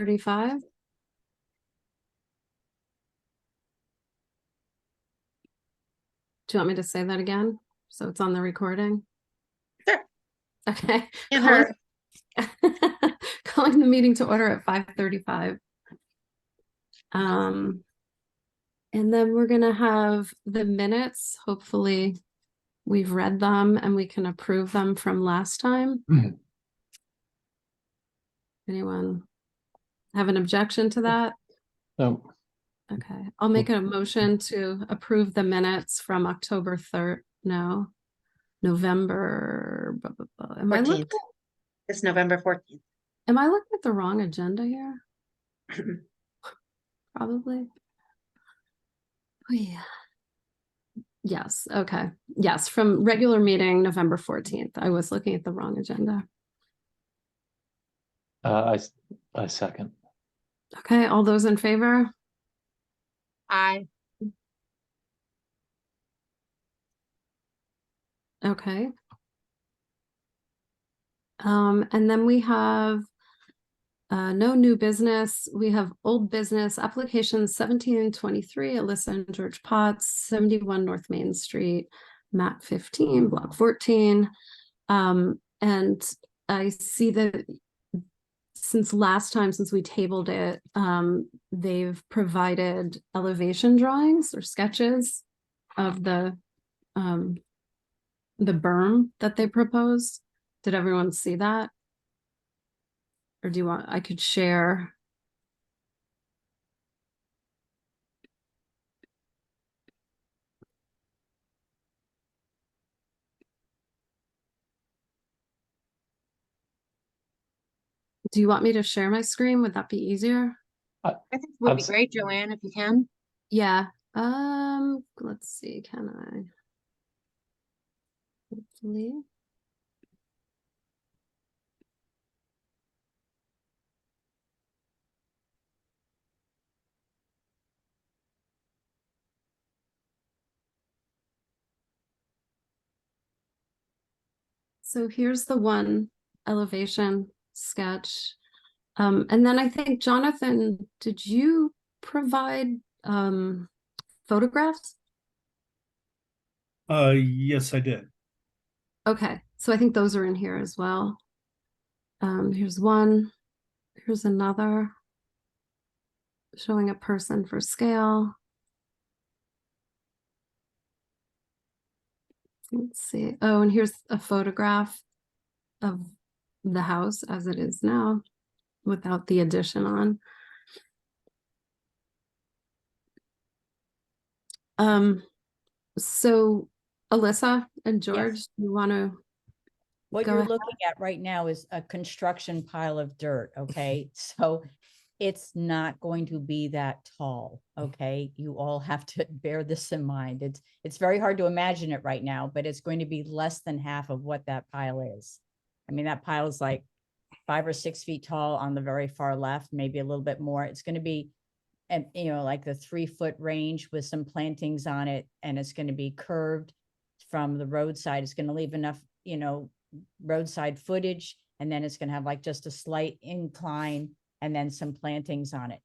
5:35. Do you want me to say that again? So it's on the recording? Sure. Okay. And her. Calling the meeting to order at 5:35. And then we're gonna have the minutes. Hopefully we've read them and we can approve them from last time. Anyone have an objection to that? No. Okay, I'll make a motion to approve the minutes from October 3rd. No, November. Am I looking? 14th. It's November 14th. Am I looking at the wrong agenda here? Probably. Oh, yeah. Yes. Okay. Yes. From regular meeting, November 14th. I was looking at the wrong agenda. I second. Okay. All those in favor? Aye. Okay. And then we have no new business. We have old business applications 1723, Alyssa and George Potts, 71 North Main Street, map 15, block 14. And I see that since last time, since we tabled it, they've provided elevation drawings or sketches of the berm that they proposed. Did everyone see that? Or do you want, I could share. Do you want me to share my screen? Would that be easier? I think it would be great, Joanne, if you can. Yeah. Let's see, can I? Hopefully. So here's the one elevation sketch. And then I think, Jonathan, did you provide photographs? Yes, I did. Okay, so I think those are in here as well. Here's one, here's another, showing a person for scale. Let's see. Oh, and here's a photograph of the house as it is now, without the addition on. So Alyssa and George, Yes. you want to? What Go you're ahead. looking at right now is a construction pile of dirt, okay? So it's not going to be that tall, okay? You all have to bear this in mind. It's very hard to imagine it right now, but it's going to be less than half of what that pile is. I mean, that pile is like 5 or 6 feet tall on the very far left, maybe a little bit more. It's going to be, and like the 3-foot range with some plantings on it, and it's going to be curved from the roadside. It's going to leave enough, roadside footage, and then it's going to have like just a slight incline and then some plantings on it.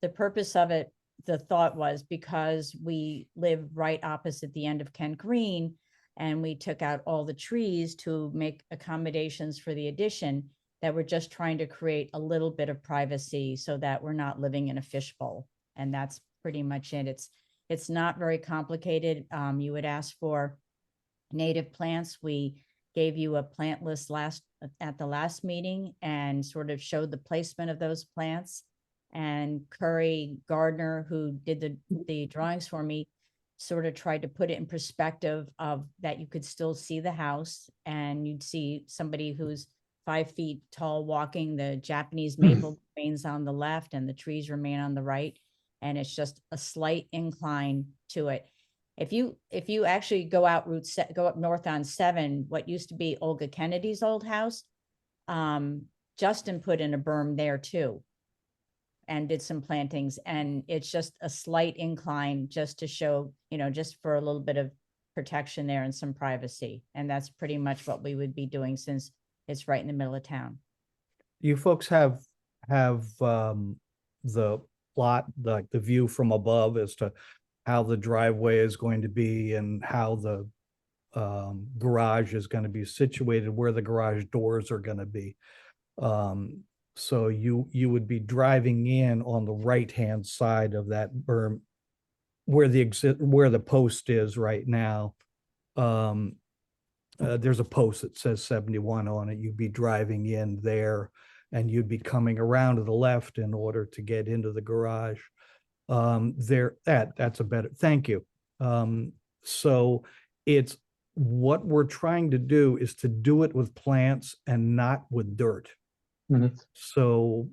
The purpose of it, the thought was, because we live right opposite the end of Kent Green, and we took out all the trees to make accommodations for the addition, that we're just trying to create a little bit of privacy so that we're not living in a fishbowl. And that's pretty much it. It's not very complicated. You would ask for native plants. We gave you a plant list at the last meeting and sort of showed the placement of those plants. And Curry Gardner, who did the drawings for me, sort of tried to put it in perspective of that you could still see the house, and you'd see somebody who's 5 feet tall walking. The Japanese maple remains on the left and the trees remain on the right. And it's just a slight incline to it. If you actually go up north on 7, what used to be Olga Kennedy's old house, Justin put in a berm there too, and did some plantings, and it's just a slight incline just to show, just for a little bit of protection there and some privacy. And that's pretty much what we would be doing, since it's right in the middle of town. You folks have have the plot, like the view from above as to how the driveway is going to be and how the garage is going to be situated, where the garage doors are going to be. So you would be driving in on the right-hand side of that berm where the post is right now. There's a post that says 71 on it. You'd be driving in there and you'd be coming around to the left in order to get into the garage. That's a better, thank you. So it's, what we're trying to do is to do it with plants and not with dirt. So,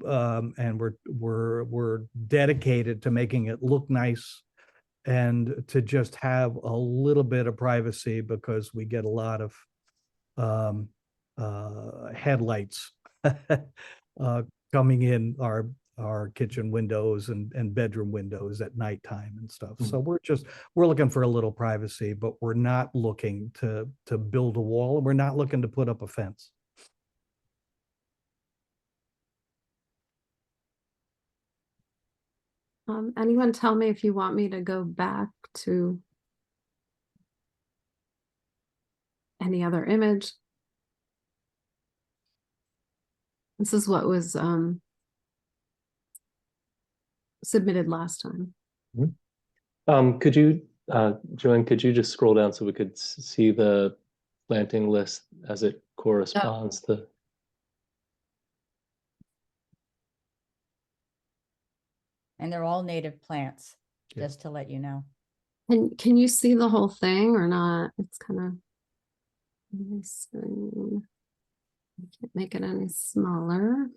and we're dedicated to making it look nice and to just have a little bit of privacy, because we get a lot of headlights coming in our kitchen windows and bedroom windows at nighttime and stuff. So we're looking for a little privacy, but we're not looking to build a wall. We're not looking to put up a fence. Anyone tell me if you want me to go back to any other image? This is what was submitted last time. Could you, Joanne, could you just scroll down so we could see the planting list as it corresponds to? And they're all native plants, Yeah. just to let you know. And can you see the whole thing or not? It's kind of my screen. I can't make it any smaller.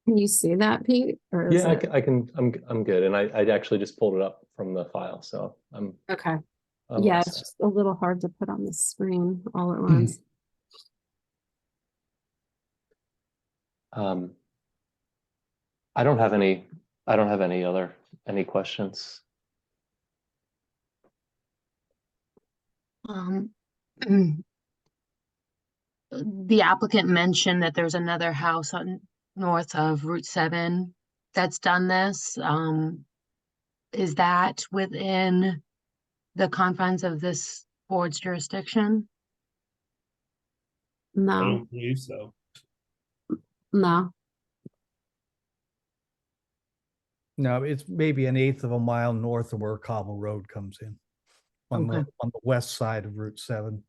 Can you see that, Pete? Or is Yeah, it... I can, I'm good. And I actually just pulled it up from the file, so I'm Okay. all Yeah, set. it's just a little hard to put on the screen all at once. I don't have any any questions. The applicant mentioned that there's another house on north of Route 7 that's done this. Is that within the confines of this board's jurisdiction? I No, don't believe so. no. No, it's maybe an eighth of a mile north of where Cobble Road comes in, on Okay. the west side of Route 7.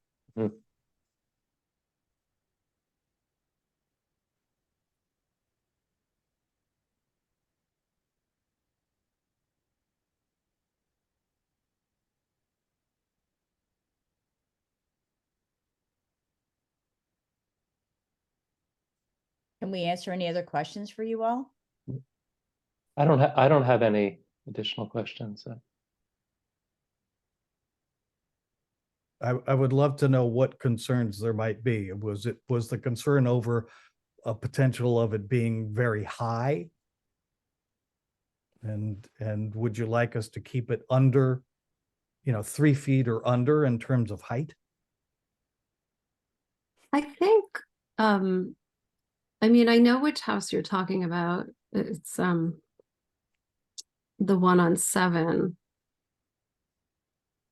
Can we answer any other questions for you all? I don't have any additional questions. I would love to know what concerns there might be. Was the concern over a potential of it being very high? And would you like us to keep it under, 3 feet or under in terms of height? I think, I mean, I know which house you're talking about. It's the one on 7.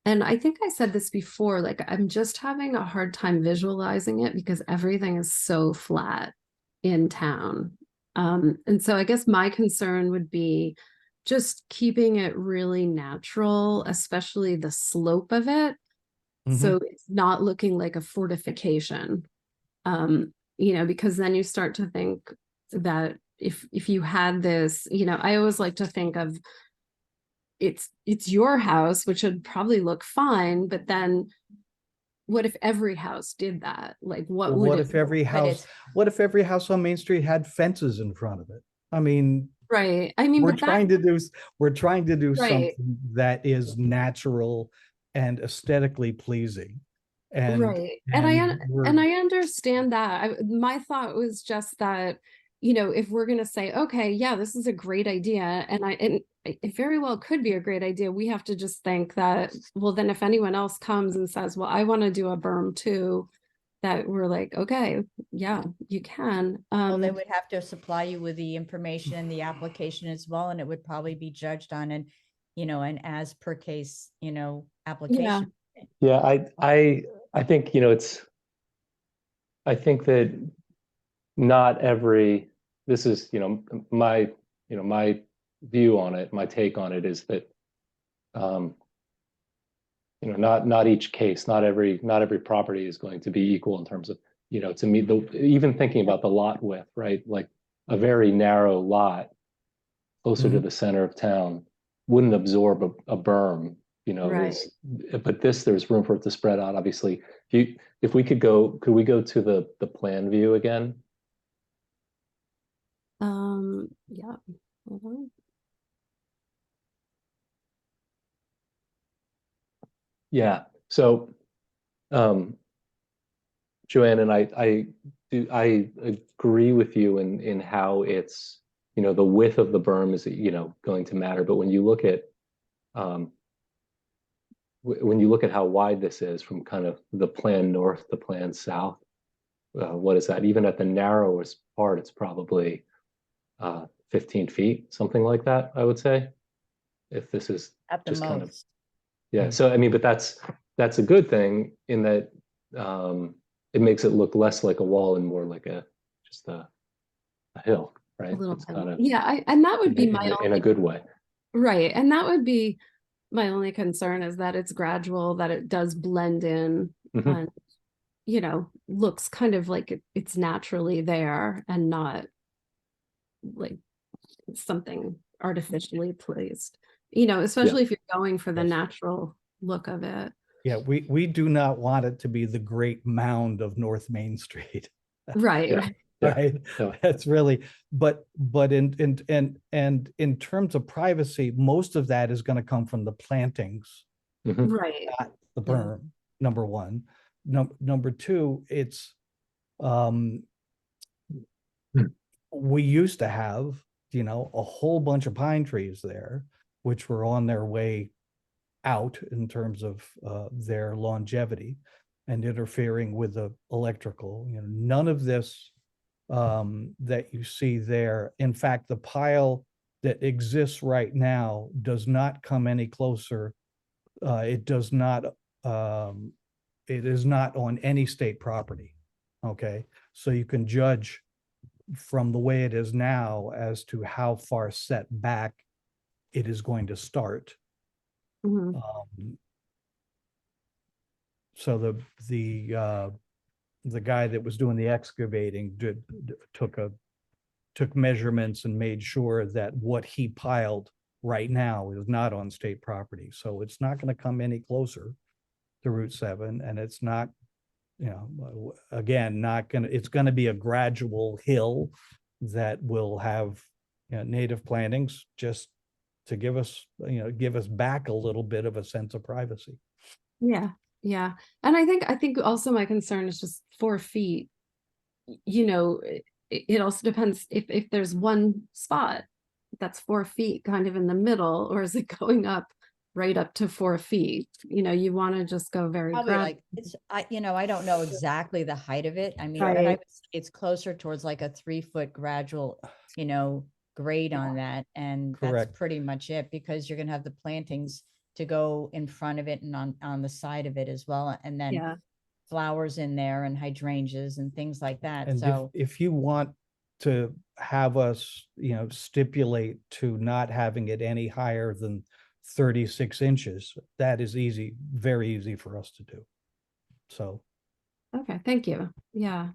And I think I said this before, like I'm just having a hard time visualizing it because everything is so flat in town. And so I guess my concern would be just keeping it really natural, especially the slope of it. So it's not looking like a fortification. Because then you start to think that if you had this, I always like to think of it's your house, which would probably look fine, but then what if every house did that? Like what would What it if every But house, it's, what if every house on Main Street had fences in front of it? I mean, right? I mean, we're but that, trying to do Right. something that is natural and aesthetically pleasing. And right. And I we're- understand that. My thought was just that you know, if we're gonna say, okay, yeah, this is a great idea, and it very well could be a great idea, we have to just think that, well, then if anyone else comes and says, well, I want to do a berm too, that we're like, okay, yeah, you can. Well, they would have to supply you with the information and the application as well, and it would probably be judged on an, an as per case, application. Yeah, I think, I think that not every, this is, my view on it, my take on it is that, not each case, not every property is going to be equal in terms of, to me, even thinking about the lot width, right? Like a very narrow lot closer to the center of town wouldn't absorb a berm, Right. but there's room for it to spread out. Obviously, if we could we go to the plan view again? Yeah. Hold on. Yeah. So, Joanne, and I agree with you in how it's, the width of the berm is, going to matter. But when you look at, when you look at how wide this is from kind of the plan north to plan south, what is that? Even at the narrowest part, it's probably 15 feet, something like that, I would say. If this is At the just kind of, most. yeah. So I mean, but that's a good thing in that it makes it look less like a wall and more like just a hill, right? A little It's bit. kind of Yeah, and that would be my in a only, good way. right, and that would be my only concern, is that it's gradual, that it does blend in, Mhm. and looks kind of like it's naturally there and not like something artificially placed, especially if you're going for the Yes. natural look of it. Yeah, we do not want it to be the great mound of North Main Street. Right, Yeah. right. Yeah. Right? No. That's really, but in terms of privacy, most of that is going to come from the plantings, Mhm. Right. not the Yeah. berm, number one. Number two, it's we used to have, a whole bunch of pine trees there, which were on their way out in terms of their longevity and interfering with the electrical. None of this that you see there. In fact, the pile that exists right now does not come any closer. It does not. It is not on any state property. Okay, so you can judge from the way it is now as to how far set back it is going to start. Mhm. So the guy that was doing the excavating took measurements and made sure that what he piled right now is not on state property. So it's not going to come any closer to Route 7, and it's not, again, it's going to be a gradual hill that will have native plantings just to give us back a little bit of a sense of privacy. Yeah, yeah. And I think also my concern is just 4 feet. It also depends if there's one spot that's 4 feet kind of in the middle, or is it going up right up to 4 feet? You want to just go very Probably gradual. I don't know exactly the height of it. I mean, but Right. it's closer towards like a 3-foot gradual, grade on that. And that's Correct. pretty much it, because you're gonna have the plantings to go in front of it and on the side of it as well. And then Yeah. flowers in there and hydrangeas and things like that. And So if you want to have us, stipulate to not having it any higher than 36 inches, that is easy, very easy for us to do. So, Okay, thank you. Yeah.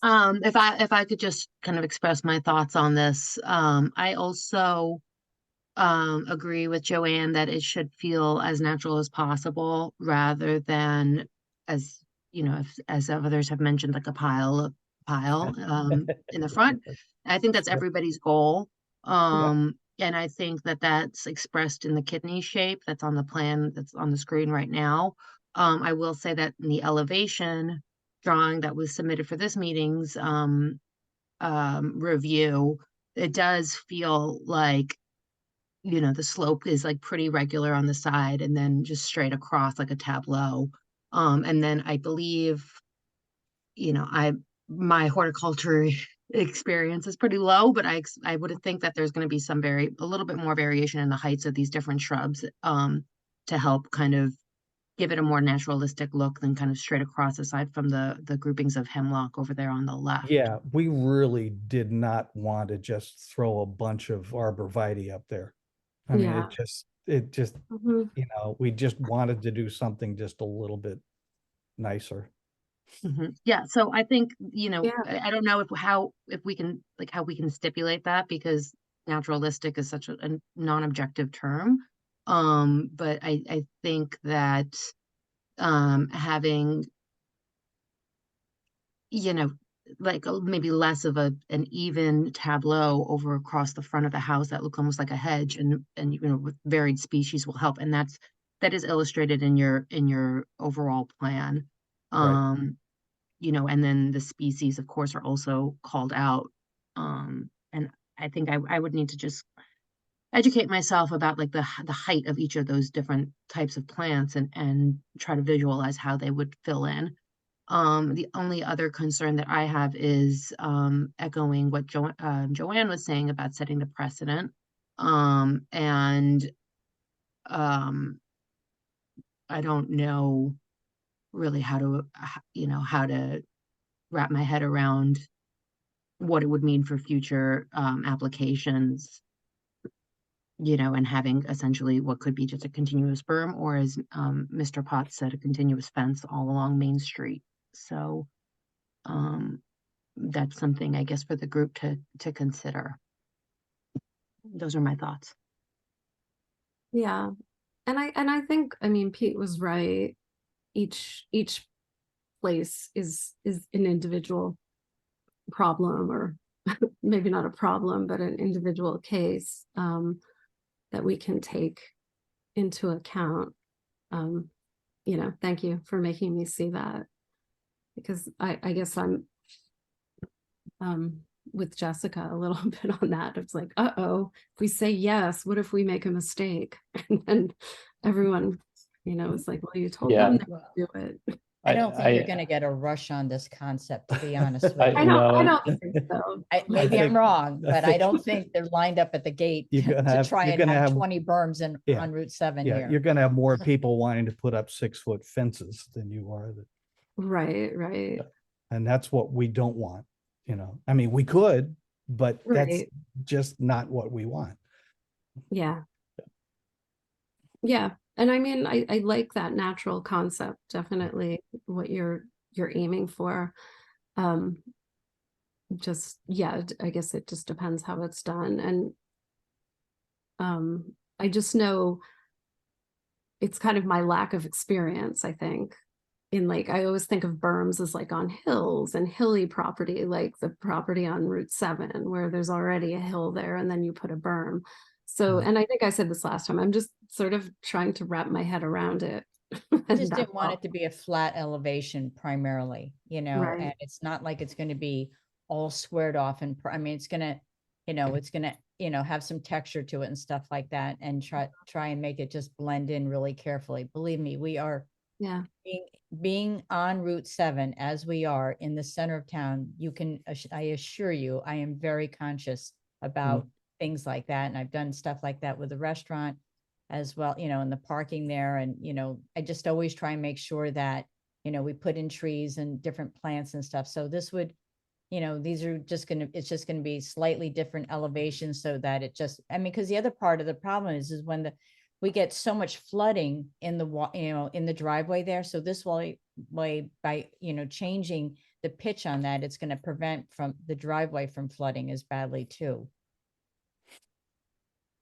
If I could just kind of express my thoughts on this, I also agree with Joanne that it should feel as natural as possible rather than as, as others have mentioned, like a pile in the front. I think that's everybody's goal. And I think that that's expressed in the kidney shape that's on the plan that's on the screen right now. I will say that in the elevation, drawing that was submitted for this meeting's review, it does feel like, you know, the slope is like pretty regular on the side and then just straight across like a tableau. And then I believe, you know, my horticulture experience is pretty low, but I would think that there's going to be a little bit more variation in the heights of these different shrubs, to help kind of give it a more naturalistic look than kind of straight across, aside from the groupings of hemlock over there on the left. Yeah, we really did not want to just throw a bunch of arborvitae up there. I mean, Yeah. it just, Mhm. you know, we just wanted to do something just a little bit nicer. Yeah, so I think, you know, Yeah. I don't know how we can stipulate that, because naturalistic is such a non-objective term. But I think that having, you know, like maybe less of an even tableau over across the front of the house that look almost like a hedge, and you know, with varied species will help, and that is illustrated in your overall plan. Right. You know, and then the species, of course, are also called out. And I think I would need to just educate myself about like the height of each of those different types of plants, and try to visualize how they would fill in. The only other concern that I have is echoing what Joanne was saying about setting the precedent. And I don't know really how to, how to wrap my head around what it would mean for future applications, you know, and having essentially what could be just a continuous berm, or as Mr. Potts said, a continuous fence all along Main Street. So that's something, I guess, for the group to consider. Those are my thoughts. Yeah. And I think, I mean, Pete was right. Each place is an individual problem, or maybe not a problem, but an individual case that we can take into account. You know, thank you for making me see that, because I guess I'm with Jessica a little bit on that. It's like, uh-oh, if we say yes, what if we make a mistake? And then everyone, you know, is like, well, you told Yeah. them to do it. I don't think you're gonna get a rush on this concept, to be honest with I you. I know. don't think so. Maybe I'm think- wrong, I but I think- don't think they're lined up at the gate You're gonna to have- try you're and gonna have have- 20 berms Yeah. on Route 7 Yeah, here. you're gonna have more people wanting to put up 6-foot fences than you are, Right. and that's what we don't want, you know. I mean, we could, but that's Right. just not what we want. Yeah. Yeah. And I mean, I like that natural concept, definitely what you're aiming for. Just, yeah, I guess it just depends how it's done. And I just know it's kind of my lack of experience, I think. In like, I always think of berms as like on hills and hilly property, like the property on Route 7, where there's already a hill there and then you put a berm. So, Mhm. and I think I said this last time, I'm just sort of trying to wrap my head around it. I And just that's didn't want all. it to be a flat elevation primarily, you know, Right. and it's not like it's gonna be all squared off, and I mean, it's gonna, have some texture to it and stuff like that, and try and make it just blend in really carefully. Believe me, we are Yeah. being on Route 7 as we are in the center of town. I assure you, I am very conscious about things like that. And I've done stuff like that with the restaurant as well, you know, in the parking there. And, you know, I just always try and make sure that, you know, we put in trees and different plants and stuff. So this would, you know, it's just gonna be slightly different elevations, so that it just, I mean, because the other part of the problem is when we get so much flooding in in the driveway there. So this way by, changing the pitch on that, it's going to prevent from the driveway from flooding as badly too.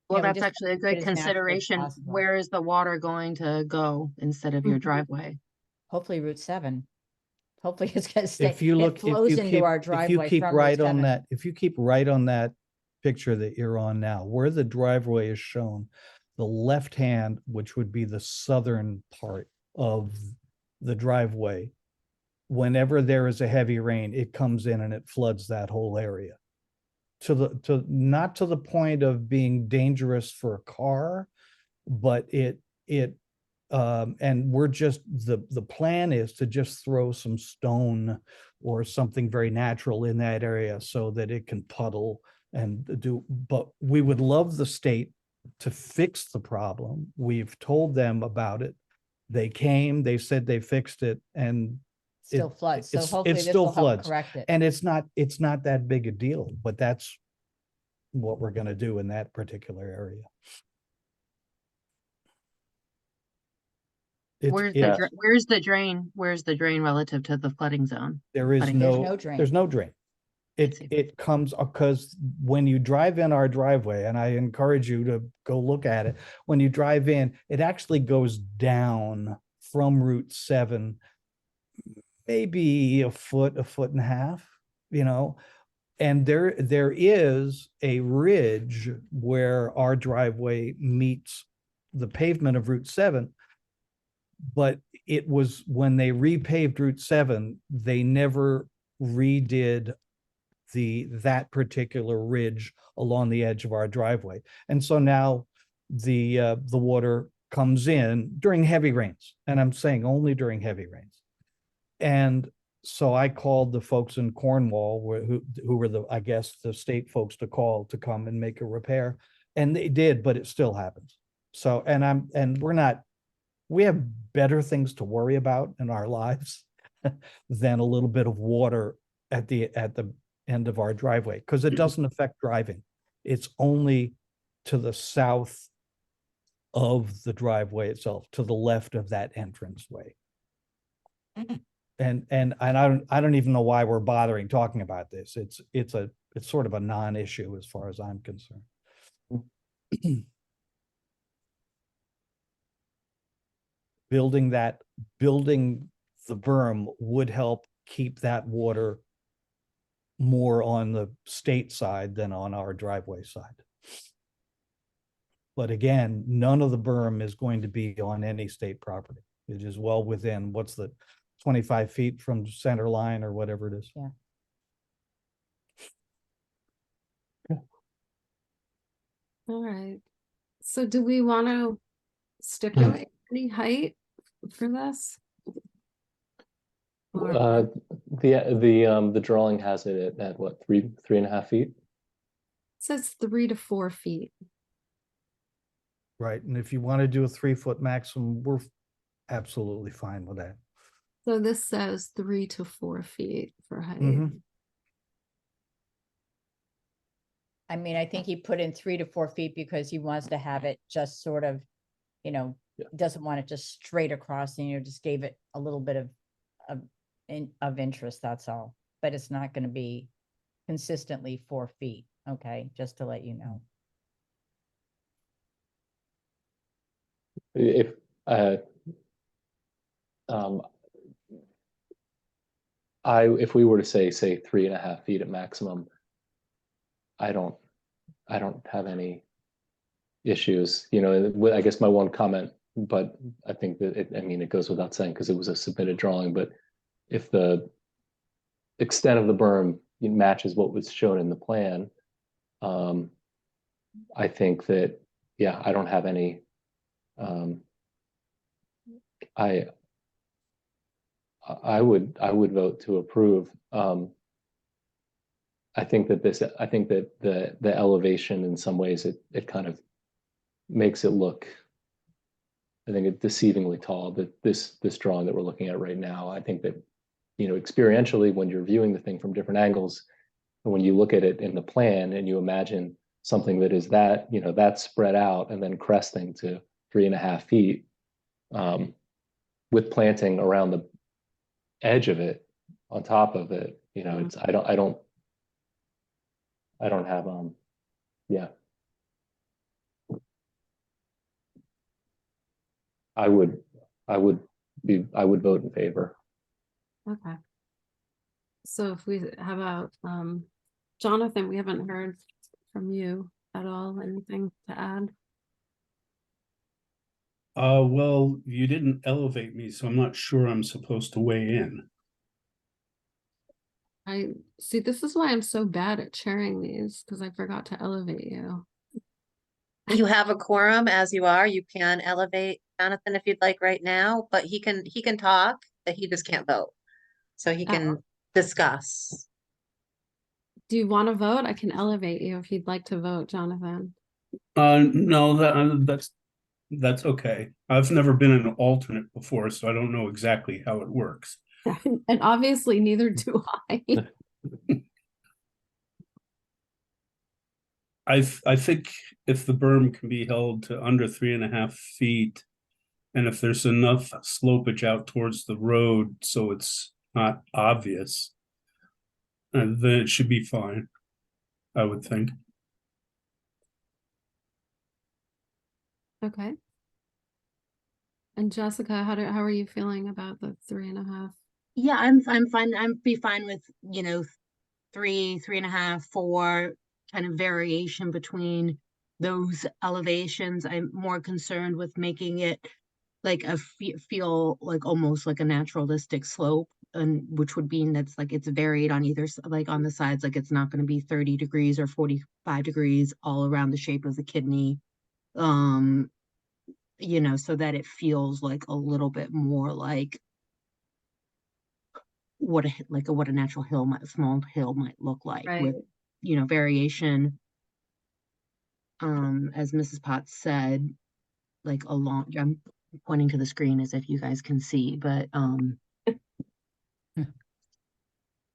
Well, Yeah, we that's just actually a want to keep good it as natural as consideration. possible. Where is the water going to go instead of your Mhm. driveway? Hopefully Route 7. Hopefully it's going to stay. If you look, it flows into our driveway if you keep from Route right on 7. that, if you keep right on that picture that you're on now, where the driveway is shown, the left hand, which would be the southern part of the driveway, whenever there is a heavy rain, it comes in and it floods that whole area. Not to the point of being dangerous for a car, but and we're just, the plan is to just throw some stone or something very natural in that area so that it can puddle and but we would love the state to fix the problem. We've told them about it. They came, they said they fixed it, and Still floods, so it's- hopefully it this still will help floods. correct it. and it's not that big a deal, but that's what we're gonna do in that particular area. Yeah. Where's the drain? Where's the drain relative to the flooding zone? There is Flooding. There's no, no drain. there's no drain. see. It comes, because when you drive in our driveway, and I encourage you to go look at it, when you drive in, it actually goes down from Route 7, maybe a foot and a half, and there is a ridge where our driveway meets the pavement of Route 7. But it was when they repaved Route 7, they never redid that particular ridge along the edge of our driveway. And so now the water comes in during heavy rains, and I'm saying only during heavy rains. And so I called the folks in Cornwall who were I guess the state folks to call to come and make a repair, and they did, but it still happens. So, we have better things to worry about in our lives than a little bit of water at the end of our driveway, because it doesn't affect driving. It's only to the south of the driveway itself, to the left of that entranceway. And I don't even know why we're bothering talking about this. It's sort of a non-issue as far as I'm concerned. Building the berm would help keep that water more on the state side than on our driveway side. But again, none of the berm is going to be on any state property. It is well within, what's the 25 feet from center line or whatever it is. Yeah. All right. So do we want to stipulate any height for this? Or- The drawing has it at what, 3.5 feet? Says 3 to 4 feet. Right, and if you want to do a 3-foot maximum, we're absolutely fine with that. So this says 3 to 4 feet for height. Mhm. I mean, I think he put in 3 to 4 feet because he wants to have it just sort of, Yeah. doesn't want it just straight across, and just gave it a little bit of interest, that's all. But it's not going to be consistently 4 feet, okay, just to let you know. If if we were to say 3.5 feet at maximum, I don't have any issues. I guess my one comment, but I think that it goes without saying because it was a submitted drawing, but if the extent of the berm matches what was shown in the plan, I think that, yeah, I don't have any, I would vote to approve. I think that the elevation in some ways it kind of makes it look, I think it's deceivingly tall, that this drawing that we're looking at right now. I think that, experientially, when you're viewing the thing from different angles, and when you look at it in the plan and you imagine something that is that spread out and then cresting to 3.5 feet, with planting around the edge of it, on top of it, it's, I don't have, yeah. I would vote in favor. Okay. So how about Jonathan, we haven't heard from you at all. Anything to add? Well, you didn't elevate me, so I'm not sure I'm supposed to weigh in. I see, this is why I'm so bad at chairing these, because I forgot to elevate you. You have a quorum as you are. You can elevate Jonathan if you'd like right now, but he can talk, but he just can't vote. So he Oh. can discuss. Do you want to vote? I can elevate you if you'd like to vote, Jonathan. No, that's okay. I've never been an alternate before, so I don't know exactly how it works. And obviously neither do I. I think if the berm can be held to under 3.5 feet, and if there's enough slopage out towards the road so it's not obvious, then it should be fine, I would think. Okay. And Jessica, how are you feeling about the 3.5? Yeah, I'm fine. I'm be fine with, 3.5, 4 kind of variation between those elevations. I'm more concerned with making it like feel like almost like a naturalistic slope, and which would mean that's like it's varied on either like on the sides, like it's not going to be 30 degrees or 45 degrees all around the shape of the kidney. So that it feels like a little bit more like what a natural hill small hill might look like, Right. with variation, as Mrs. Potts said, like along. I'm pointing to the screen as if you guys can see, but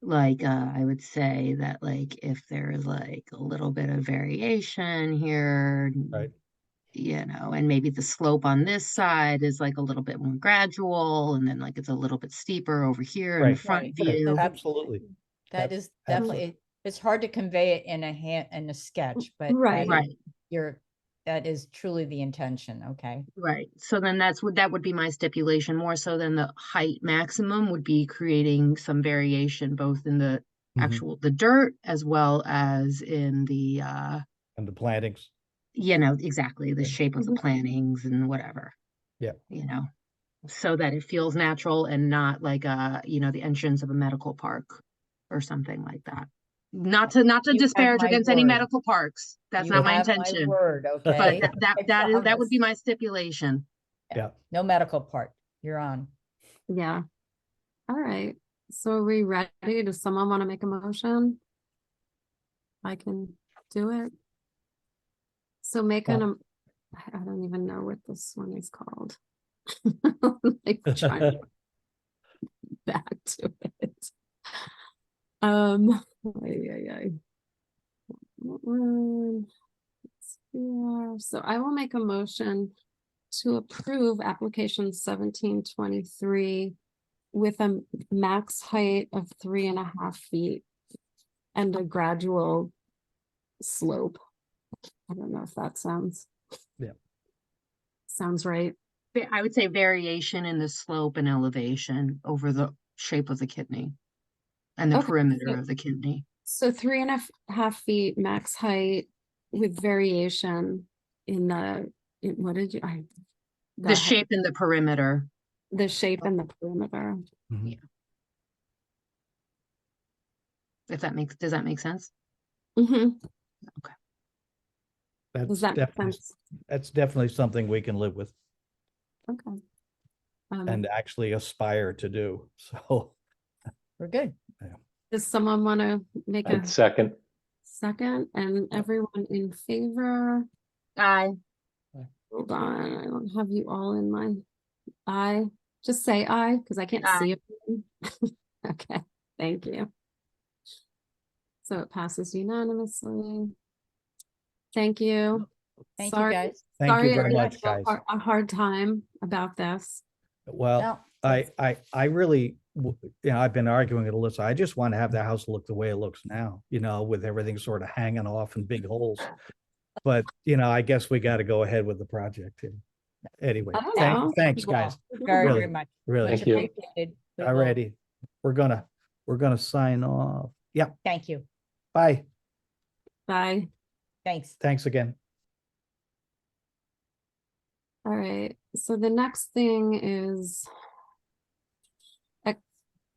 like I would say that like if there is like a little bit of variation here, Right. and maybe the slope on this side is like a little bit more gradual, and then like it's a little bit steeper over here in the Right. front Right. view. Absolutely. That Ab- is absolutely. definitely, it's hard to convey it in a sketch, but Right. Right. that is truly the intention, okay? Right. So then that would be my stipulation, more so than the height maximum would be creating some variation both in the Mhm. the dirt as well as in the And the plantings. exactly the Yeah. shape of the Mhm. plantings and whatever. Yeah. So that it feels natural and not like the entrance of a medical park or something like that. Not to You have disparage my against any word. medical parks. That's You not my have my intention. word, But okay? that would be promise. my stipulation. Yeah. No medical part, you're on. Yeah. All right. So are we ready? Does someone want to make a motion? I can do it. So make an, I don't even know what this one is called. Like trying to back to it. Ay. So I will make a motion to approve application 1723 with a max height of 3.5 feet and a gradual slope. I don't know if that sounds right. I would say variation in the slope and elevation over the shape of the kidney and the Okay, perimeter so- of the kidney. So 3.5 feet max height with variation in what did you, The shape and the perimeter. the shape and the perimeter. Mhm. Does that make sense? Mhm. That's Does that make definitely, sense? that's definitely something we can live with Okay. and actually aspire to do. So, We're good. Does someone want to make a I'd second. second, and everyone in favor? Aye. Hold on, I don't have you all in my eye. Just say aye, because I can't Aye. see it. Okay, thank you. So it passes unanimously. Thank you. Thank you, Sorry, guys. thank you sorry very I much, had guys. a hard time about this. Well, Well, I really, I've been arguing with Alyssa. I just want to have the house look the way it looks now, with everything sort of hanging off and big holes. But, I guess we got to go ahead with the project. Anyway, I don't know. thanks, you all guys. very, Really, very much. really. Much Thank you. appreciated. We will- Alrighty. We're gonna sign off. Yeah, Thank you. bye. Bye. Thanks. Thanks again. All right, so the next thing is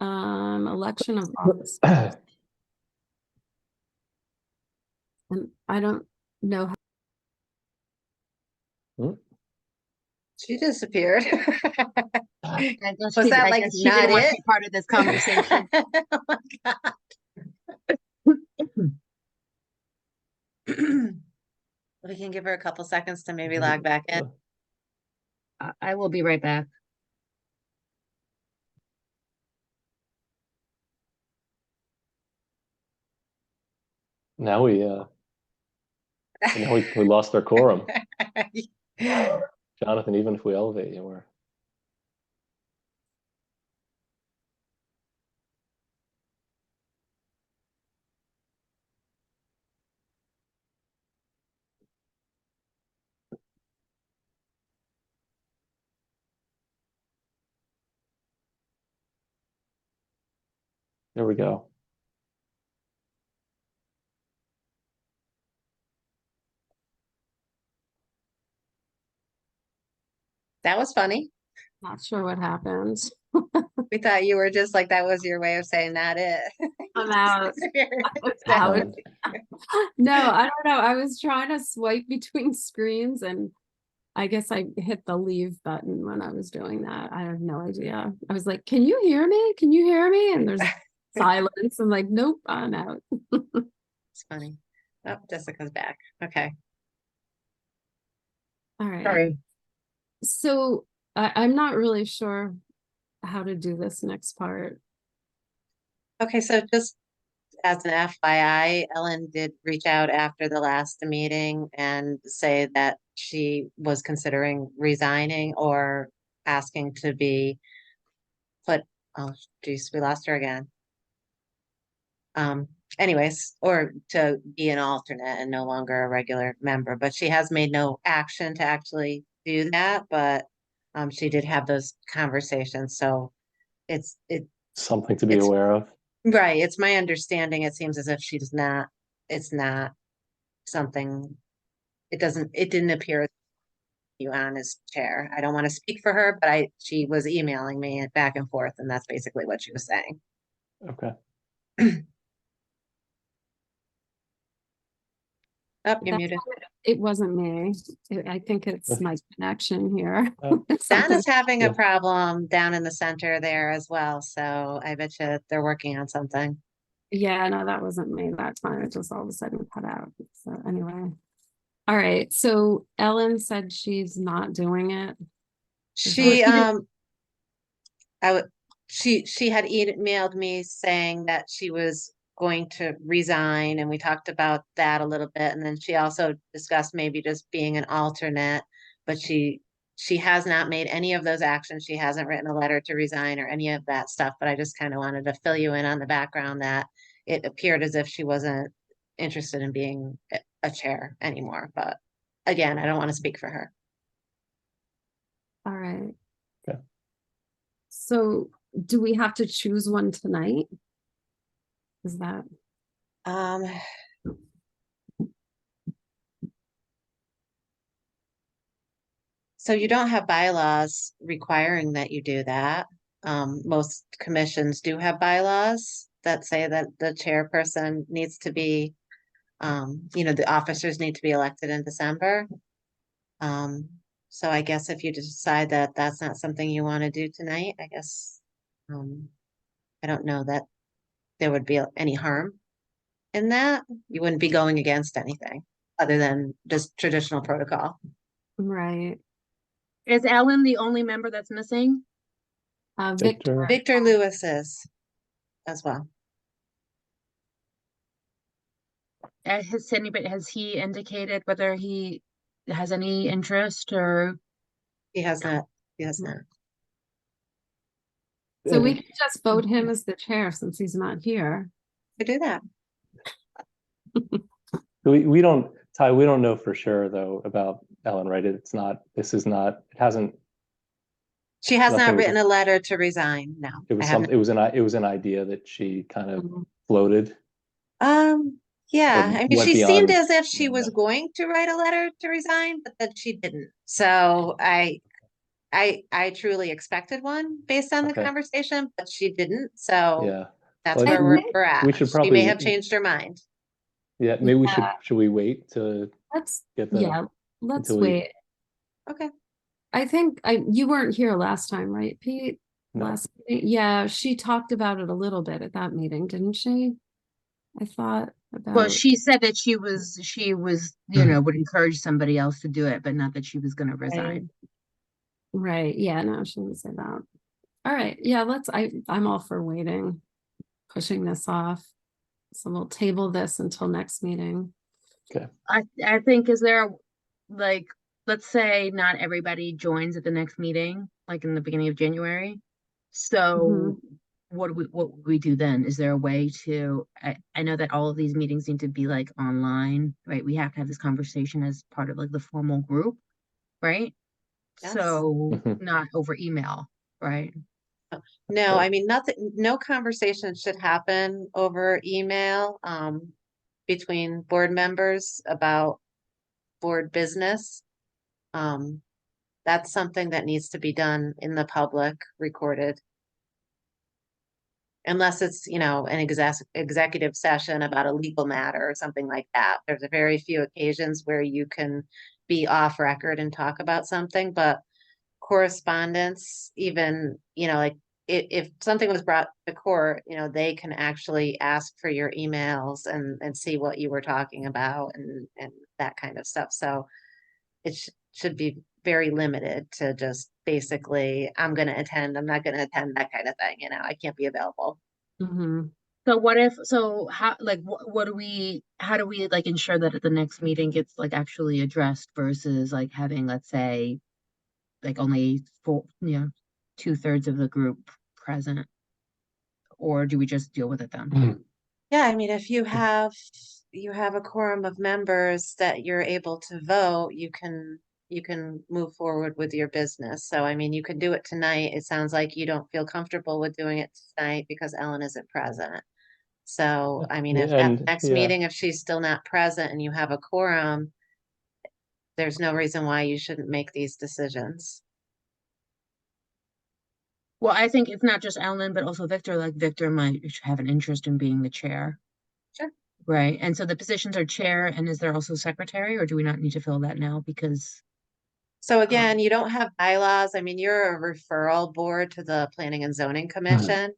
Election of office. And I don't know. She disappeared. I guess Was she, that I like guess she not didn't want to it? be part of this conversation. Oh my God. We can give her a couple seconds to maybe log back in. I will be right back. Now we lost our quorum. Jonathan, even if we elevate you, we're. There we go. That was funny. Not sure what happened. We thought you were just like, that was your way of saying that it. I'm out. Disappeared. Out. No, I don't know. I was trying to swipe between screens and I guess I hit the leave button when I was doing that. I have no idea. I was like, can you hear me? Can you hear me? And there's silence. I'm like, nope, I'm out. It's funny. Oh, Jessica's back. Okay. All right. Sorry. So I'm not really sure how to do this next part. Okay, so just as an FYI, Ellen did reach out after the last meeting and say that she was considering resigning or asking to be put, oh geez, we lost her again. Anyways, or to be an alternate and no longer a regular member, but she has made no action to actually do that, but she did have those conversations, so it's Something to be It's- aware of. right. It's my understanding. It seems as if she's not, it's not something, it didn't appear you on as chair. I don't want to speak for her, but she was emailing me back and forth, and that's basically what she was saying. Okay. Oh, you're That's muted. why it wasn't me. I think it's my connection here. Oh. Something- Donna's having Yeah. a problem down in the center there as well, so I bet you they're working on something. Yeah, no, that wasn't me that time. It just all of a sudden cut out. So anyway. All right. So Ellen said she's not doing it. She, that- she had emailed me saying that she was going to resign, and we talked about that a little bit, and then she also discussed maybe just being an alternate, but she has not made any of those actions. She hasn't written a letter to resign or any of that stuff, but I just kind of wanted to fill you in on the background that it appeared as if she wasn't interested in being a chair anymore, but again, I don't want to speak for her. All right. Okay. So do we have to choose one tonight? Is that Um, so you don't have bylaws requiring that you do that. Most commissions do have bylaws that say that the chairperson needs to be, the officers need to be elected in December. So I guess if you decide that that's not something you want to do tonight, I guess, I don't know that there would be any harm in that. You wouldn't be going against anything other than just traditional protocol. right? Is Ellen the only member that's missing? Victor. Victor Lewis is as well. Has he indicated whether he has any interest or? He has not, he has not. So we can just vote him as the chair since he's not here. To do that. We don't, Ty, we don't know for sure though about Ellen, right? It hasn't, She has Nothing not was- written a letter to resign, no. it I was haven't. it was an idea that she kind of Mhm. floated. Yeah, Or I mean, went she seemed beyond- as if she was going to write a letter to resign, but that she didn't. So I I truly expected one based on the Okay. conversation, but she didn't, so Yeah. that's Well, I where think we're at. we should She may probably- have changed her mind. Yeah, maybe we Yeah. should we wait to Let's, get the, yeah, let's until we- wait. Okay. I think you weren't here last time, right, Pete? No. Last meeting? Yeah, she talked about it a little bit at that meeting, didn't she? I thought Well, about, she said that she was, would encourage somebody else to do it, but not that she was gonna resign. right, yeah, no, she didn't say that. All right, yeah, I'm all for waiting, pushing this off. So we'll table this until next meeting. I think, is there, like, let's say not everybody joins at the next meeting, like in the beginning of January. So what would we do then? Is there a way to, I know that all of these meetings need to be like online, right? We have to have this conversation as part of like the formal group, right? Yes. So Mhm. not over email, right? No, Right. I mean, no conversation should happen over email, between board members about board business. That's something that needs to be done in the public, recorded. Unless it's, an executive session about a legal matter or something like that. There's a very few occasions where you can be off record and talk about something, but correspondence, even, like if something was brought to court, they can actually ask for your emails and see what you were talking about and that kind of stuff. So it should be very limited to just basically, I'm going to attend, I'm not going to attend, that kind of thing. I can't be available. Mm-hmm. So how, like, how do we like ensure that at the next meeting gets like actually addressed versus like having, let's say, like only 2/3 of the group present? Or do we just deal with it then? Yeah, I mean, if you have a quorum of members that you're able to vote, you can move forward with your business. So, I mean, you can do it tonight. It sounds like you don't feel comfortable with doing it tonight because Ellen isn't present. So, I mean, if at the And next yeah, meeting, if she's still not present and you have a quorum, there's no reason why you shouldn't make these decisions. Well, I think it's not just Ellen, but also Victor. Like, Victor might have an interest in being the chair. Sure. Right. And so the positions are chair, and is there also secretary, or do we not need to fill that now? Because So again, you don't have bylaws. I mean, you're a referral board to the Planning and Zoning Commission.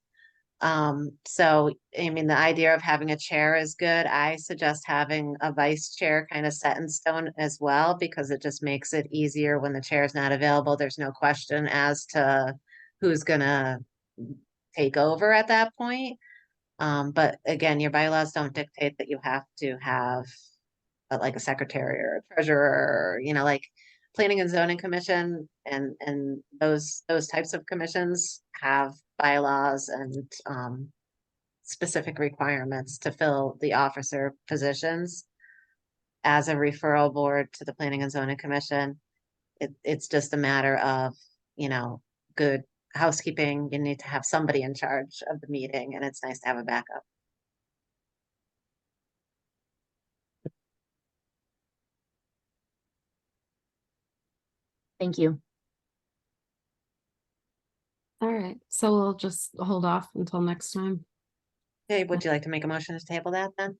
So, I mean, the idea of having a chair is good. I suggest having a vice chair kind of set in stone as well, because it just makes it easier when the chair is not available. There's no question as to who's gonna take over at that point. But again, your bylaws don't dictate that you have to have like a secretary or a treasurer, like Planning and Zoning Commission and those types of commissions have bylaws and specific requirements to fill the officer positions. As a referral board to the Planning and Zoning Commission, it's just a matter of, good housekeeping. You need to have somebody in charge of the meeting, and it's nice to have a backup. thank you. All right, so we'll just hold off until next time. Okay, would you like to make a motion to table that then?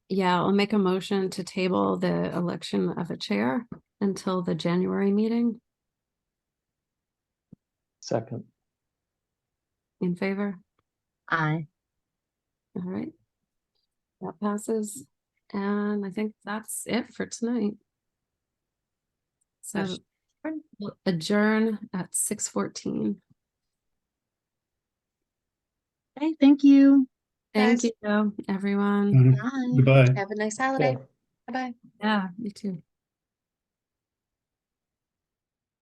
Yeah, I'll make a motion to table the election of a chair until the January meeting. second. In favor? Aye. All right. That passes. And I think that's it for tonight. So Motion we'll adjourn at 6:14. Okay, thank you. Thank Guys. you, everyone. Mhm. Bye. Goodbye. Have a nice holiday. Yeah. Bye-bye. Yeah, you too.